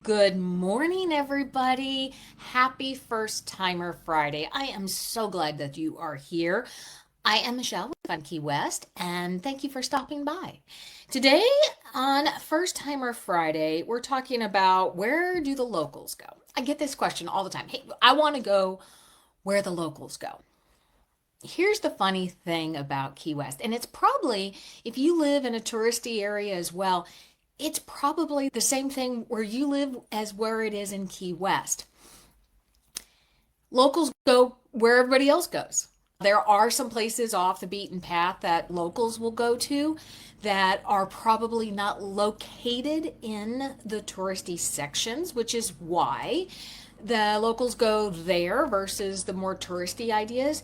Good morning, everybody. Happy First Timer Friday. I am so glad that you are here. I am Michelle with FunKey West, and thank you for stopping by. Today on First Timer Friday, we're talking about where do the locals go? I get this question all the time. Hey, I want to go where the locals go. Here's the funny thing about Key West, and it's probably, if you live in a touristy area as well, it's probably the same thing where you live as where it is in Key West. Locals go where everybody else goes. There are some places off the beaten path that locals will go to that are probably not located in the touristy sections, which is why the locals go there versus the more touristy ideas.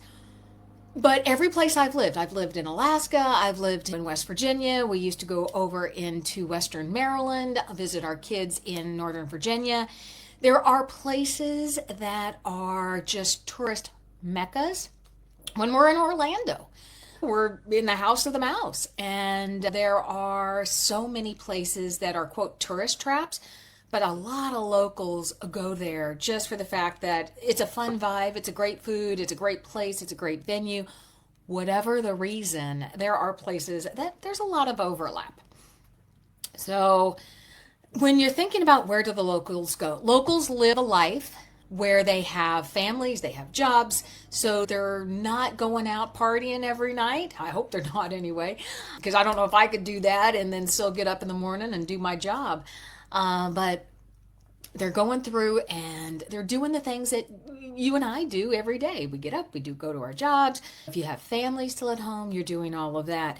But every place I've lived in Alaska, I've lived in West Virginia. We used to go over into Western Maryland, visit our kids in Northern Virginia. There are places that are just tourist meccas. When we're in Orlando, we're in the House of the Mouse, and there are so many places that are, quote, tourist traps. But a lot of locals go there just for the fact that it's a fun vibe, it's a great food, it's a great place, it's a great venue. Whatever the reason, there are places that there's a lot of overlap. So when you're thinking about where do the locals go, locals live a life where they have families, they have jobs, so they're not going out partying every night. I hope they're not anyway, because I don't know if I could do that and then still get up in the morning and do my job. But they're going through and they're doing the things that you and I do every day. We get up, we do go to our jobs. If you have families still at home, you're doing all of that.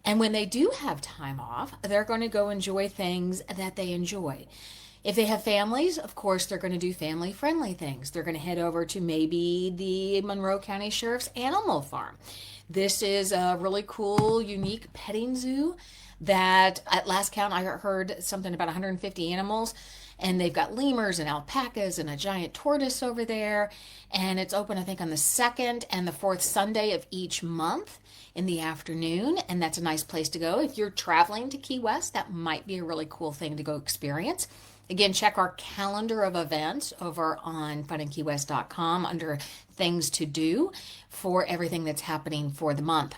And when they do have time off, they're going to go enjoy things that they enjoy. If they have families, of course, they're going to do family-friendly things. They're going to head over to maybe the Monroe County Sheriff's Animal Farm. This is a really cool, unique petting zoo that at last count I heard something about 150 animals, and they've got lemurs and alpacas and a giant tortoise over there, and it's open I think on the second and the fourth Sunday of each month in the afternoon, and that's a nice place to go. If you're traveling to Key West, that might be a really cool thing to go experience. Again, check our calendar of events over on FunInKeyWest.com under things to do for everything that's happening for the month.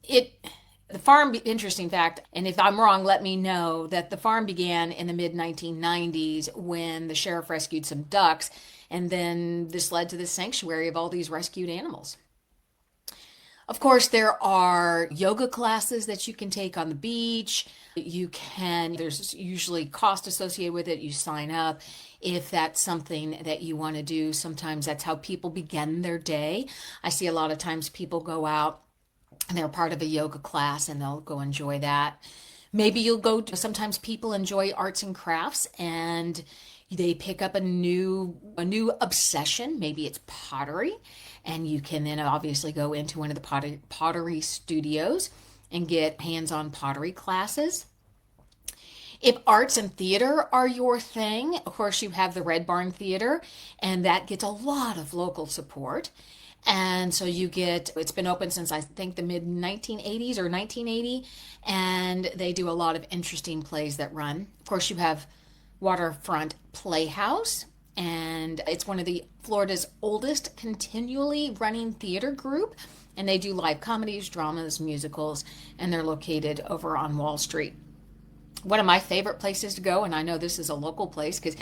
The farm, interesting fact, and if I'm wrong, let me know, that the farm began in the mid 1990s when the sheriff rescued some ducks, and then this led to the sanctuary of all these rescued animals. Of course, there are yoga classes that you can take on the beach. There's usually cost associated with it. You sign up if that's something that you want to do. Sometimes that's how people begin their day. I see a lot of times people go out and they're part of a yoga class and they'll go enjoy that. Maybe sometimes people enjoy arts and crafts and they pick up a new obsession. Maybe it's pottery, and you can then obviously go into one of the pottery studios and get hands-on pottery classes. If arts and theater are your thing, of course you have the Red Barn Theater, and that gets a lot of local support. And so it's been open since I think the mid 1980s or 1980, and they do a lot of interesting plays that run. Of course, you have Waterfront Playhouse, and it's one of Florida's oldest continually running theater group, and they do live comedies, dramas, musicals, and they're located over on Wall Street. One of my favorite places to go, and I know this is a local place because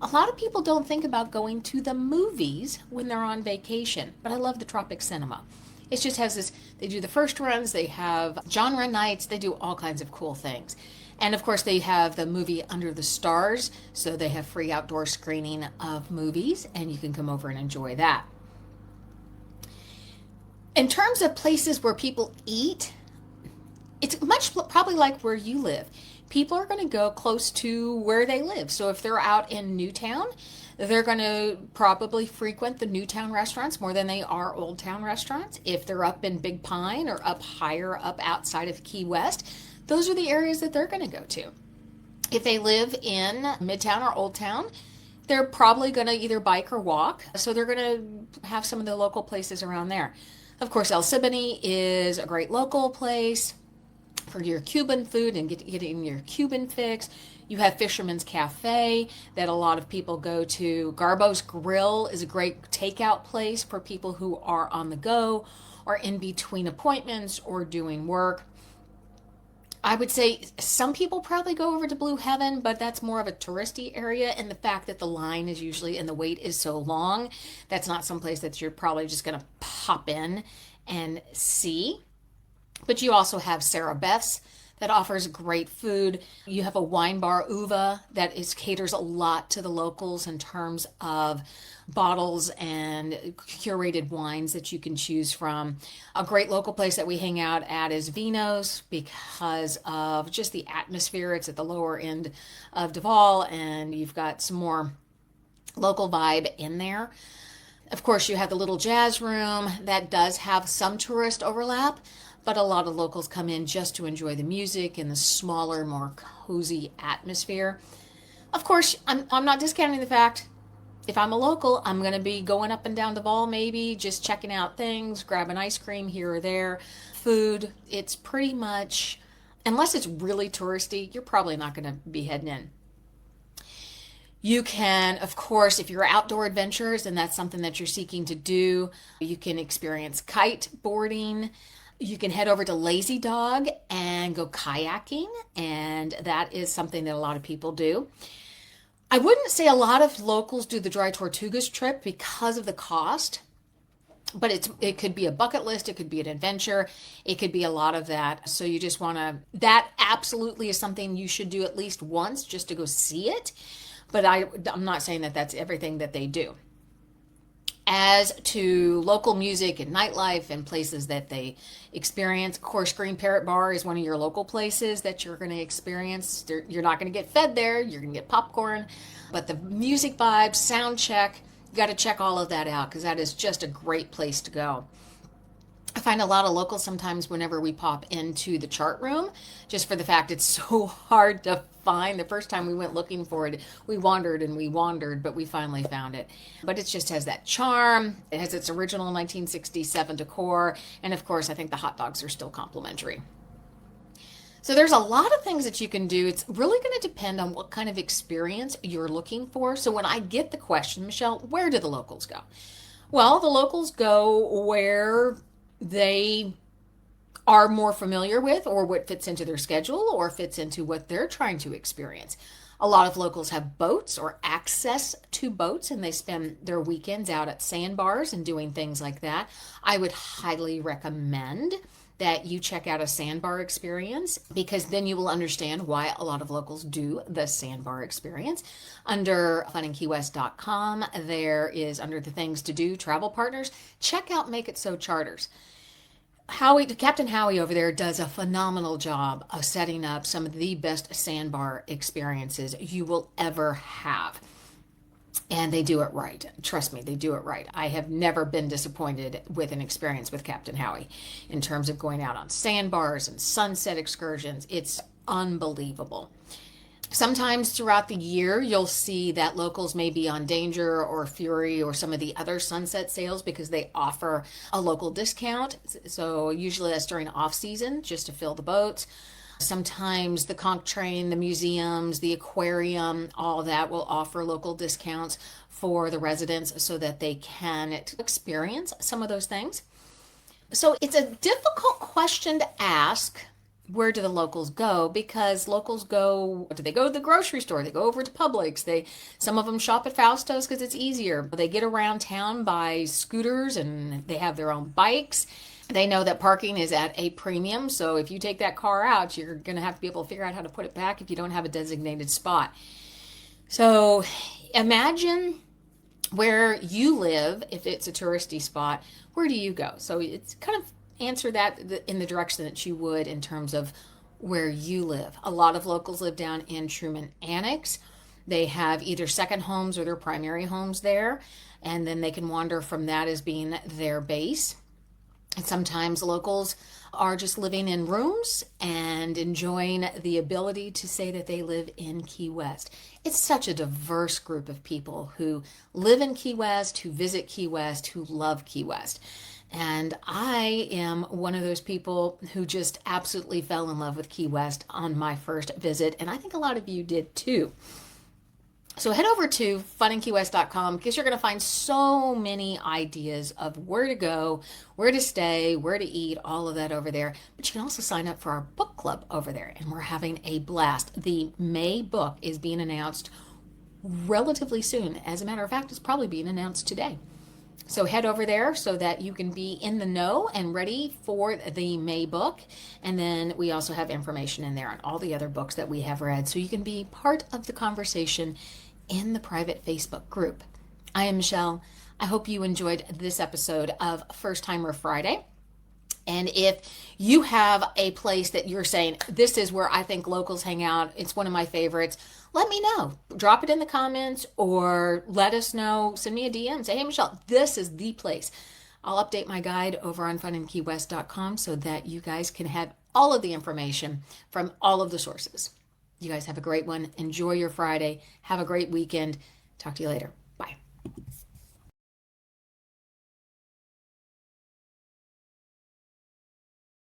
a lot of people don't think about going to the movies when they're on vacation, but I love the Tropic Cinema. It just has this, they do the first runs, they have genre nights, they do all kinds of cool things. And of course they have the movie Under the Stars, so they have free outdoor screening of movies, and you can come over and enjoy that. In terms of places where people eat, it's much probably like where you live. People are going to go close to where they live. So if they're out in Newtown, they're going to probably frequent the Newtown restaurants more than they are Old Town restaurants. If they're up in Big Pine or up higher up outside of Key West, those are the areas that they're going to go to. If they live in Midtown or Old Town, they're probably going to either bike or walk. So they're going to have some of the local places around there. Of course, El Siboney is a great local place for your Cuban food and getting your Cuban fix. You have Fisherman's Cafe that a lot of people go to. Garbo's Grill is a great takeout place for people who are on the go or in between appointments or doing work. I would say some people probably go over to Blue Heaven, but that's more of a touristy area. And the fact that the line is usually and the wait is so long, that's not someplace that you're probably just going to pop in and see. But you also have Sarah Beth's that offers great food. You have a wine bar, Uva, that caters a lot to the locals in terms of bottles and curated wines that you can choose from. A great local place that we hang out at is Vino's because of just the atmosphere. It's at the lower end of Duval, and you've got some more local vibe in there. Of course, you have the Little Jazz Room that does have some tourist overlap, but a lot of locals come in just to enjoy the music and the smaller, more cozy atmosphere. Of course, I'm not discounting the fact if I'm a local, I'm going to be going up and down the Duval, maybe just checking out things, grabbing ice cream here or there, food. It's pretty much, unless it's really touristy, you're probably not going to be heading in. You can, of course, if you're outdoor adventurers and that's something that you're seeking to do, you can experience kite boarding. You can head over to Lazy Dog and go kayaking, and that is something that a lot of people do. I wouldn't say a lot of locals do the Dry Tortugas trip because of the cost, but it could be a bucket list, it could be an adventure, it could be a lot of that. So you just want to, that absolutely is something you should do at least once just to go see it, but I'm not saying that that's everything that they do. As to local music and nightlife and places that they experience, of course, Green Parrot Bar is one of your local places that you're going to experience. You're not going to get fed there. You're going to get popcorn. But the music vibes, sound check, you got to check all of that out because that is just a great place to go. I find a lot of locals sometimes whenever we pop into the chart room, just for the fact it's so hard to find. The first time we went looking for it, we wandered, but we finally found it. But it just has that charm. It has its original 1967 decor. And of course, I think the hot dogs are still complimentary. So there's a lot of things that you can do. It's really going to depend on what kind of experience you're looking for. So when I get the question, Michelle, where do the locals go? Well, the locals go where they are more familiar with or what fits into their schedule or fits into what they're trying to experience. A lot of locals have boats or access to boats and they spend their weekends out at sandbars and doing things like that. I would highly recommend that you check out a sandbar experience because then you will understand why a lot of locals do the sandbar experience. Under FunInKeyWest.com, there is under the things to do, travel partners, check out Make It So Charters. Captain Howie over there does a phenomenal job of setting up some of the best sandbar experiences you will ever have. And they do it right. Trust me, they do it right. I have never been disappointed with an experience with Captain Howie in terms of going out on sandbars and sunset excursions. It's unbelievable. Sometimes throughout the year, you'll see that locals may be on Danger or Fury or some of the other sunset sales because they offer a local discount. So usually that's during off season just to fill the boats. Sometimes the conch train, the museums, the aquarium, all that will offer local discounts for the residents so that they can experience some of those things. So it's a difficult question to ask. Where do the locals go? Because locals go, do they go to the grocery store? They go over to Publix. Some of them shop at Fausto's because it's easier. They get around town by scooters and they have their own bikes. They know that parking is at a premium. So if you take that car out, you're going to have to be able to figure out how to put it back if you don't have a designated spot. So imagine where you live. If it's a touristy spot, where do you go? So it's kind of answer that in the direction that you would in terms of where you live. A lot of locals live down in Truman Annex. They have either second homes or their primary homes there, and then they can wander from that as being their base. And sometimes locals are just living in rooms and enjoying the ability to say that they live in Key West. It's such a diverse group of people who live in Key West, who visit Key West, who love Key West. And I am one of those people who just absolutely fell in love with Key West on my first visit, and I think a lot of you did too. So head over to FunInKeyWest.com because you're going to find so many ideas of where to go, where to stay, where to eat, all of that over there. But you can also sign up for our book club over there, and we're having a blast. The May book is being announced relatively soon. As a matter of fact, it's probably being announced today. So head over there so that you can be in the know and ready for the May book. And then we also have information in there on all the other books that we have read, so you can be part of the conversation in the private Facebook group. I am Michelle. I hope you enjoyed this episode of First Timer Friday. And if you have a place that you're saying, this is where I think locals hang out, it's one of my favorites, let me know. Drop it in the comments or let us know. Send me a DM. Say, hey, Michelle, this is the place. I'll update my guide over on FunInKeyWest.com so that you guys can have all of the information from all of the sources. You guys have a great one. Enjoy your Friday. Have a great weekend. Talk to you later.